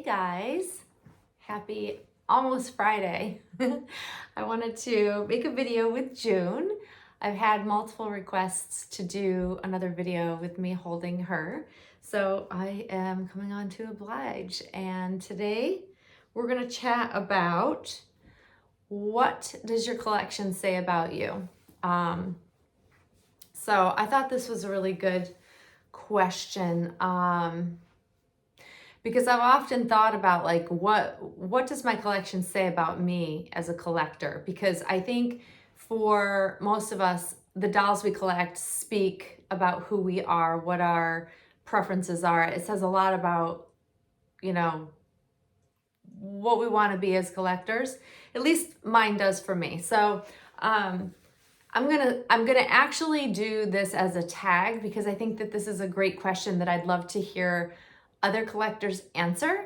Hey guys, happy almost Friday. I wanted to make a video with June. I've had multiple requests to do another video with me holding her, so I am coming on to oblige. And today we're gonna chat about what does your collection say about you? So I thought this was a really good question. Because I've often thought about like what does my collection say about me as a collector? Because I think for most of us, the dolls we collect speak about who we are, what our preferences are. It says a lot about, you know, what we want to be as collectors. At least mine does for me. So I'm gonna actually do this as a tag because I think that this is a great question that I'd love to hear other collectors answer.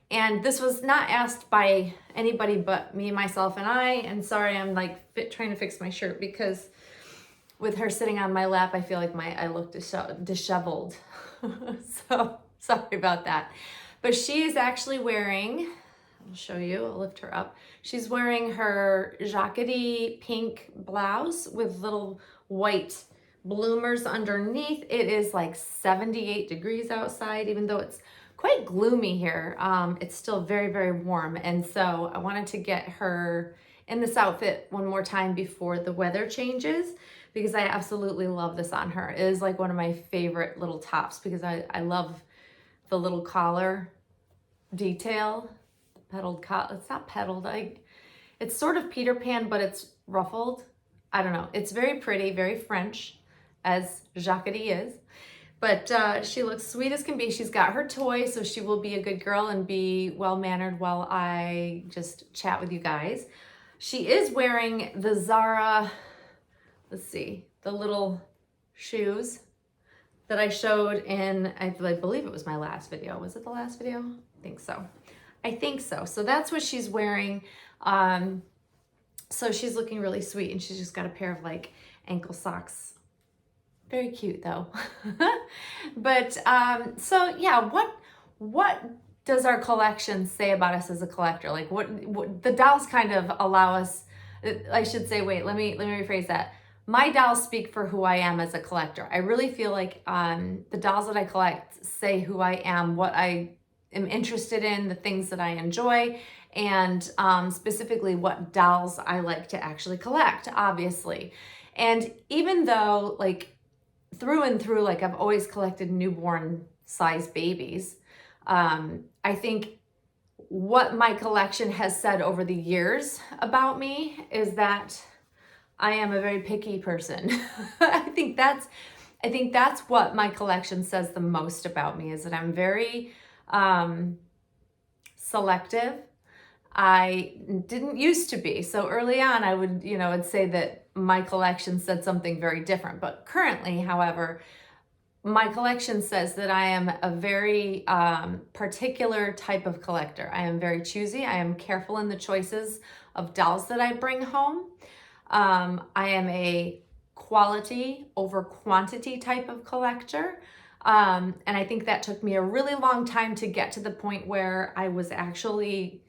And this was not asked by anybody but me, myself, and I. And sorry, I'm like trying to fix my shirt because with her sitting on my lap, I feel like I look disheveled. So sorry about that. But she is actually wearing, I'll show you, I'll lift her up. She's wearing her Jacquardie pink blouse with little white bloomers underneath. It is like 78 degrees outside, even though it's quite gloomy here. It's still very, very warm. And so I wanted to get her in this outfit one more time before the weather changes because I absolutely love this on her. It is like one of my favorite little tops because I love the little collar detail. Petaled collar, it's not petaled. It's sort of Peter Pan, but it's ruffled. I don't know. It's very pretty, very French, as Jacquardie is. But she looks sweet as can be. She's got her toy, so she will be a good girl and be well-mannered while I just chat with you guys. She is wearing the Zara, let's see, the little shoes that I showed in, I believe it was my last video. Was it the last video? I think so. I think so. So that's what she's wearing. So she's looking really sweet and she's just got a pair of like ankle socks. Very cute though. But so yeah, what does our collection say about us as a collector? Like what the dolls kind of allow us, I should say, wait, let me rephrase that. My dolls speak for who I am as a collector. I really feel like the dolls that I collect say who I am, what I am interested in, the things that I enjoy, and specifically what dolls I like to actually collect, obviously. And even though like through and through, like I've always collected newborn size babies, I think what my collection has said over the years about me is that I am a very picky person. I think that's what my collection says the most about me, is that I'm very selective. I didn't used to be. So early on, I would say that my collection said something very different. But currently, however, my collection says that I am a very particular type of collector. I am very choosy. I am careful in the choices of dolls that I bring home. I am a quality over quantity type of collector. And I think that took me a really long time to get to the point where I was actually,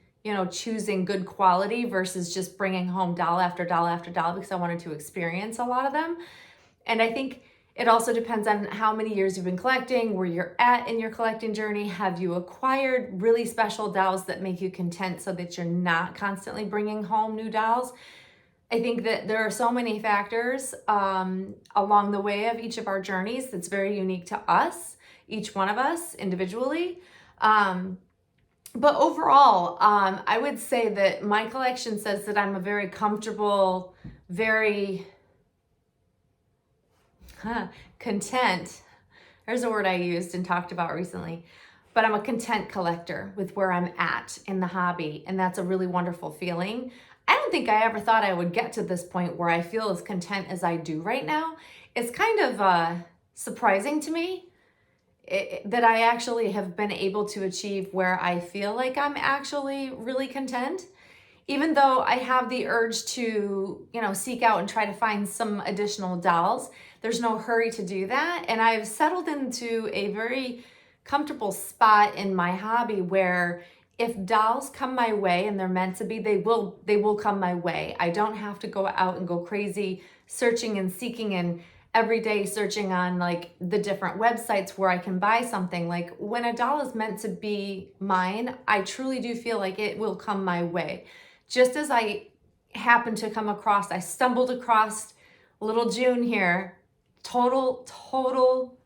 choosing good quality versus just bringing home doll after doll after doll because I wanted to experience a lot of them. And I think it also depends on how many years you've been collecting, where you're at in your collecting journey. Have you acquired really special dolls that make you content so that you're not constantly bringing home new dolls? I think that there are so many factors along the way of each of our journeys that's very unique to us, each one of us individually. But overall, I would say that my collection says that I'm a very comfortable, very content. There's a word I used and talked about recently. But I'm a content collector with where I'm at in the hobby. And that's a really wonderful feeling. I don't think I ever thought I would get to this point where I feel as content as I do right now. It's kind of surprising to me that I actually have been able to achieve where I feel like I'm actually really content. Even though I have the urge to, seek out and try to find some additional dolls, there's no hurry to do that. And I've settled into a very comfortable spot in my hobby where if dolls come my way and they're meant to be, they will come my way. I don't have to go out and go crazy searching and seeking and every day searching on like the different websites where I can buy something. Like when a doll is meant to be mine, I truly do feel like it will come my way. Just as I stumbled across little June here, total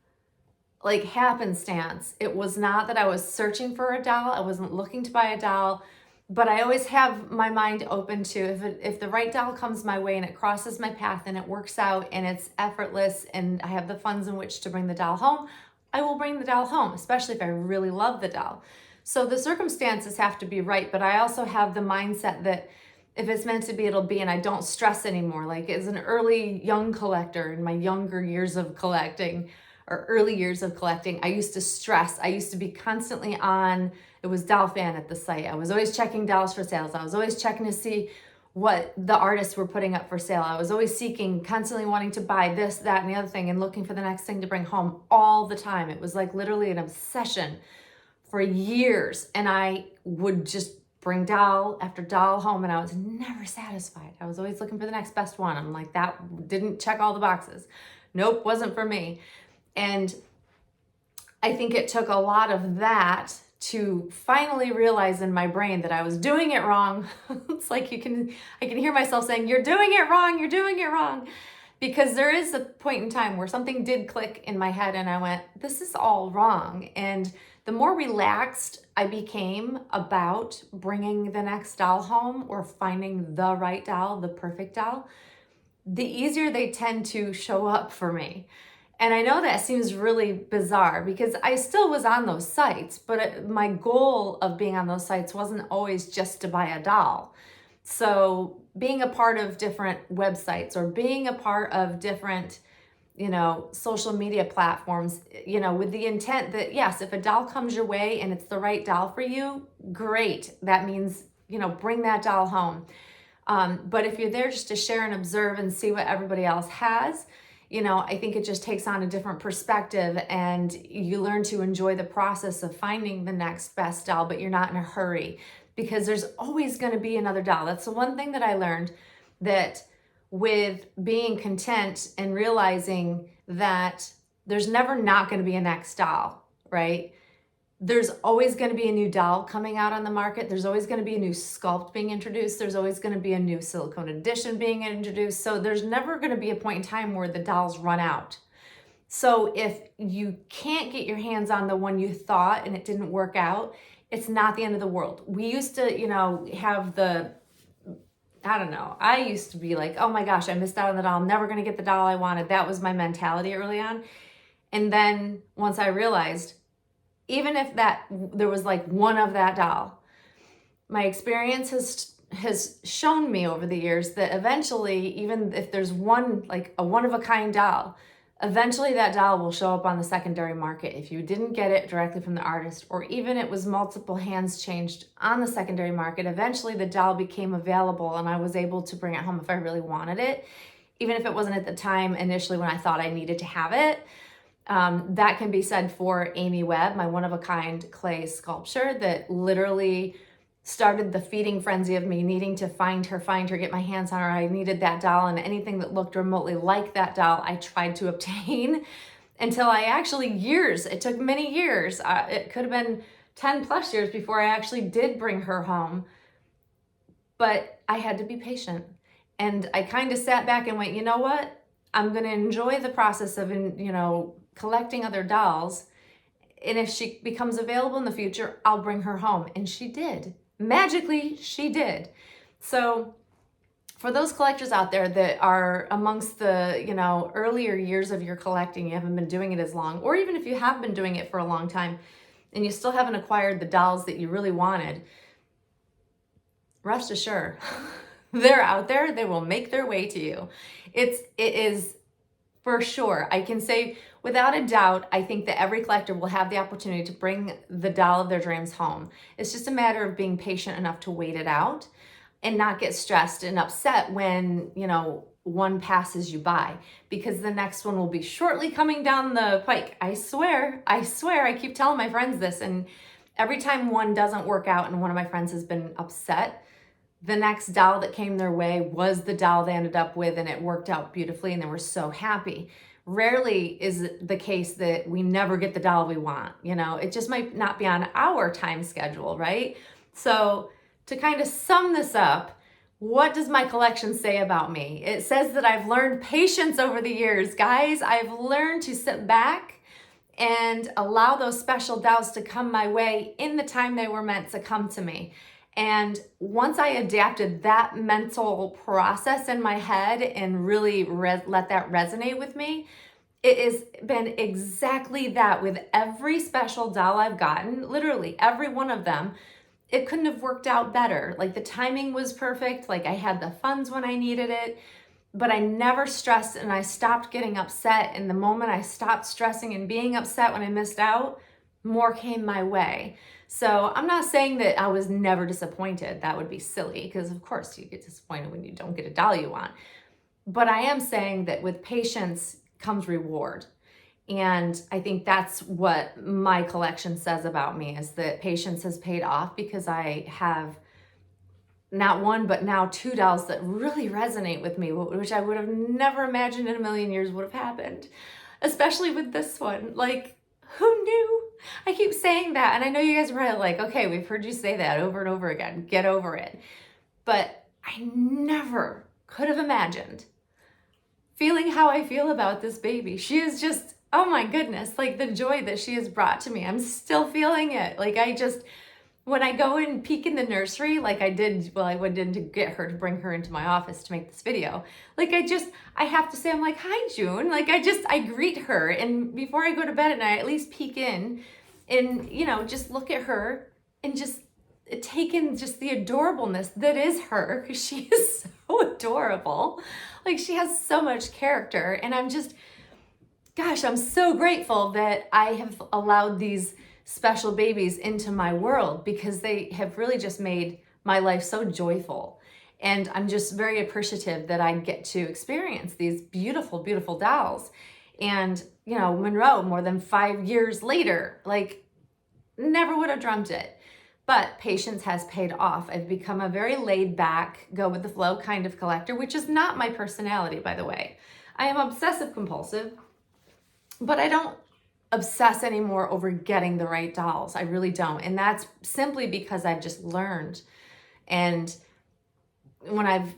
like happenstance. It was not that I was searching for a doll. I wasn't looking to buy a doll, but I always have my mind open to if the right doll comes my way and it crosses my path and it works out and it's effortless and I have the funds in which to bring the doll home, I will bring the doll home, especially if I really love the doll. So the circumstances have to be right, but I also have the mindset that if it's meant to be, it'll be, and I don't stress anymore. Like as an early young collector in my younger years of collecting, or early years of collecting, I used to stress. I used to be constantly on, it was Doll Fan at the site. I was always checking dolls for sales. I was always checking to see what the artists were putting up for sale. I was always seeking, constantly wanting to buy this, that, and the other thing, and looking for the next thing to bring home all the time. It was like literally an obsession for years. And I would just bring doll after doll home and I was never satisfied. I was always looking for the next best one. I'm like, that didn't check all the boxes. Nope, wasn't for me. And I think it took a lot of that to finally realize in my brain that I was doing it wrong. It's like I can hear myself saying, you're doing it wrong. Because there is a point in time where something did click in my head and I went, this is all wrong. And the more relaxed I became about bringing the next doll home or finding the right doll, the perfect doll, the easier they tend to show up for me. And I know that seems really bizarre because I still was on those sites, but my goal of being on those sites wasn't always just to buy a doll. So being a part of different websites or being a part of different, social media platforms, with the intent that, yes, if a doll comes your way and it's the right doll for you, great. That means, bring that doll home. But if you're there just to share and observe and see what everybody else has, I think it just takes on a different perspective and you learn to enjoy the process of finding the next best doll, but you're not in a hurry because there's always going to be another doll. That's the one thing that I learned, that with being content and realizing that there's never not going to be a next doll, right? There's always going to be a new doll coming out on the market. There's always going to be a new sculpt being introduced. There's always going to be a new silicone edition being introduced. So there's never going to be a point in time where the dolls run out. So if you can't get your hands on the one you thought and it didn't work out, it's not the end of the world. We used to, have I used to be like, oh my gosh, I missed out on the doll. I'm never going to get the doll I wanted. That was my mentality early on. And then once I realized, even if there was like one of that doll, my experience has shown me over the years that eventually, even if there's one, like a one-of-a-kind doll, eventually that doll will show up on the secondary market. If you didn't get it directly from the artist, or even it was multiple hands changed on the secondary market, eventually the doll became available and I was able to bring it home if I really wanted it, even if it wasn't at the time initially when I thought I needed to have it. That can be said for Amy Webb, my one-of-a-kind clay sculpture that literally started the feeding frenzy of me needing to find her, get my hands on her. I needed that doll, and anything that looked remotely like that doll, I tried to obtain until it took many years. It could have been 10 plus years before I actually did bring her home, but I had to be patient. And I kind of sat back and went, you know what? I'm going to enjoy the process of, collecting other dolls. And if she becomes available in the future, I'll bring her home. And she did. Magically, she did. So for those collectors out there that are amongst the, earlier years of your collecting, you haven't been doing it as long, or even if you have been doing it for a long time and you still haven't acquired the dolls that you really wanted, rest assured, they're out there. They will make their way to you. It is for sure. I can say without a doubt, I think that every collector will have the opportunity to bring the doll of their dreams home. It's just a matter of being patient enough to wait it out and not get stressed and upset when, one passes you by, because the next one will be shortly coming down the pike. I swear, I keep telling my friends this, and every time one doesn't work out and one of my friends has been upset, the next doll that came their way was the doll they ended up with, and it worked out beautifully and they were so happy. Rarely is it the case that we never get the doll we want. You know, it just might not be on our time schedule, right? So to kind of sum this up, what does my collection say about me? It says that I've learned patience over the years, guys. I've learned to sit back and allow those special dolls to come my way in the time they were meant to come to me. And once I adapted that mental process in my head and really let that resonate with me, it has been exactly that with every special doll I've gotten, literally every one of them. It couldn't have worked out better. Like, the timing was perfect. Like, I had the funds when I needed it, but I never stressed, and I stopped getting upset. And the moment I stopped stressing and being upset when I missed out, more came my way. So I'm not saying that I was never disappointed. That would be silly, because of course you get disappointed when you don't get a doll you want. But I am saying that with patience comes reward. And I think that's what my collection says about me, is that patience has paid off, because I have not one, but now two dolls that really resonate with me, which I would have never imagined in a million years would have happened, especially with this one. Like, who knew? I keep saying that, and I know you guys are probably like, okay, we've heard you say that over and over again. Get over it. But I never could have imagined feeling how I feel about this baby. She is just, oh my goodness, like the joy that she has brought to me. I'm still feeling it. Like, when I go and peek in the nursery, like I did, well, I went in to get her, to bring her into my office to make this video. Like, I have to say, I'm like, hi, June. Like, I greet her. And before I go to bed at night, I at least peek in and, you know, just look at her and just take in just the adorableness that is her, because she is so adorable. Like, she has so much character. And I'm just, gosh, I'm so grateful that I have allowed these special babies into my world, because they have really just made my life so joyful. And I'm just very appreciative that I get to experience these beautiful, beautiful dolls. And, you know, Monroe, more than 5 years later, like, never would have dreamt it. But patience has paid off. I've become a very laid back, go with the flow kind of collector, which is not my personality, by the way. I am obsessive compulsive, but I don't obsess anymore over getting the right dolls. I really don't. And that's simply because I've just learned. And when I've,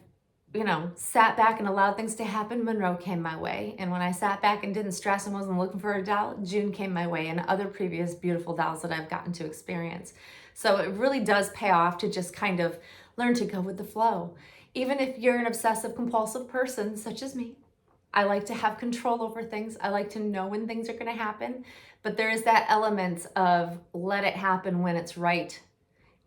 you know, sat back and allowed things to happen, Monroe came my way. And when I sat back and didn't stress and wasn't looking for a doll, June came my way, and other previous beautiful dolls that I've gotten to experience. So it really does pay off to just kind of learn to go with the flow. Even if you're an obsessive compulsive person, such as me, I like to have control over things. I like to know when things are going to happen, but there is that element of let it happen when it's right,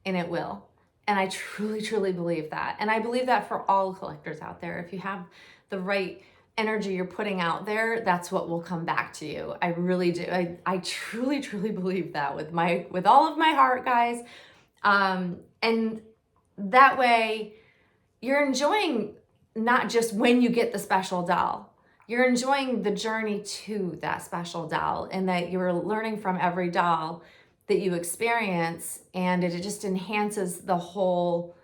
and it will. And I truly, truly believe that. And I believe that for all collectors out there. If you have the right energy you're putting out there, that's what will come back to you. I really do. I truly, truly believe that with all of my heart, guys. And that way you're enjoying not just when you get the special doll, you're enjoying the journey to that special doll, and that you're learning from every doll that you experience, and it just enhances the whole,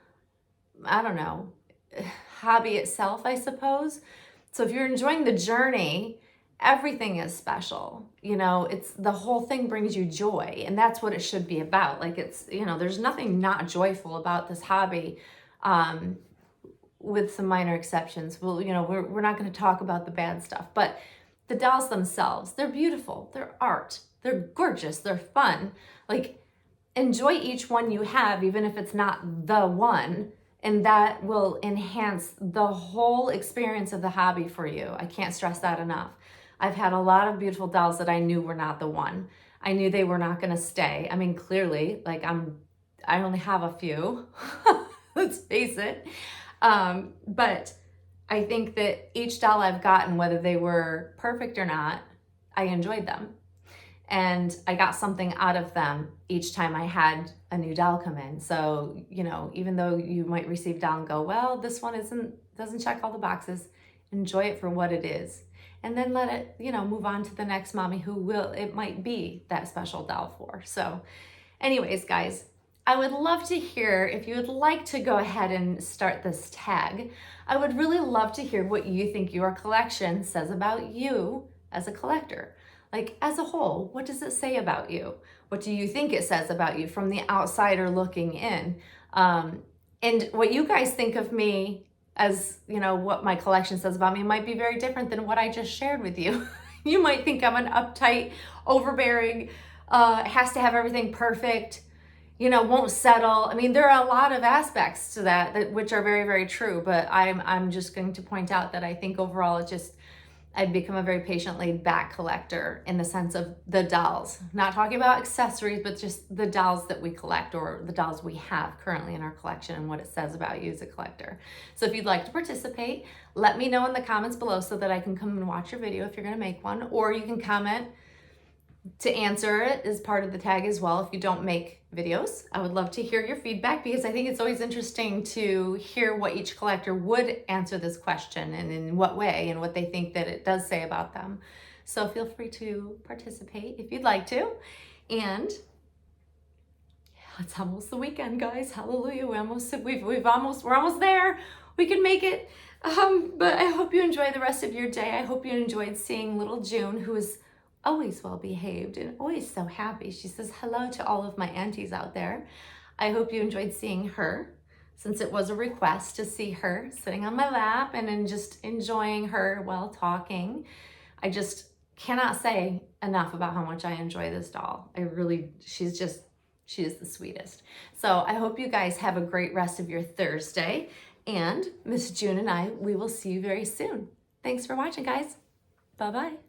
I don't know, hobby itself, I suppose. So if you're enjoying the journey, everything is special. You know, it's the whole thing brings you joy, and that's what it should be about. Like, it's, you know, there's nothing not joyful about this hobby. With some minor exceptions. Well, you know, we're not going to talk about the bad stuff, but the dolls themselves, they're beautiful. They're art. They're gorgeous. They're fun. Like, enjoy each one you have, even if it's not the one, and that will enhance the whole experience of the hobby for you. I can't stress that enough. I've had a lot of beautiful dolls that I knew were not the one. I knew they were not going to stay. I mean, clearly, like, I only have a few. Let's face it. But I think that each doll I've gotten, whether they were perfect or not, I enjoyed them. And I got something out of them each time I had a new doll come in. So, you know, even though you might receive doll and go, well, this one doesn't check all the boxes. enjoy it for what it is, and then let it, move on to the next mommy who it might be that special doll for. So anyways, guys, I would love to hear if you would like to go ahead and start this tag. I would really love to hear what you think your collection says about you as a collector. Like, as a whole, what does it say about you? What do you think it says about you from the outsider looking in? And what you guys think of me as, what my collection says about me might be very different than what I just shared with you. You might think I'm an uptight, overbearing, has to have everything perfect, won't settle. I mean, there are a lot of aspects to that which are very, very true, but I'm just going to point out that I think overall I've become a very patient, laid back collector in the sense of the dolls. Not talking about accessories, but just the dolls that we collect or the dolls we have currently in our collection and what it says about you as a collector. So if you'd like to participate, let me know in the comments below so that I can come and watch your video if you're gonna make one, or you can comment to answer it as part of the tag as well if you don't make videos. I would love to hear your feedback because I think it's always interesting to hear what each collector would answer this question and in what way and what they think that it does say about them. So feel free to participate if you'd like to. And it's almost the weekend, guys. Hallelujah. We're almost there. We can make it. But I hope you enjoy the rest of your day. I hope you enjoyed seeing little June, who is always well behaved and always so happy. She says hello to all of my aunties out there. I hope you enjoyed seeing her, since it was a request to see her sitting on my lap and then just enjoying her while talking. I just cannot say enough about how much I enjoy this doll. She is the sweetest. So I hope you guys have a great rest of your Thursday, and Miss June and we will see you very soon. Thanks for watching, guys. Bye-bye.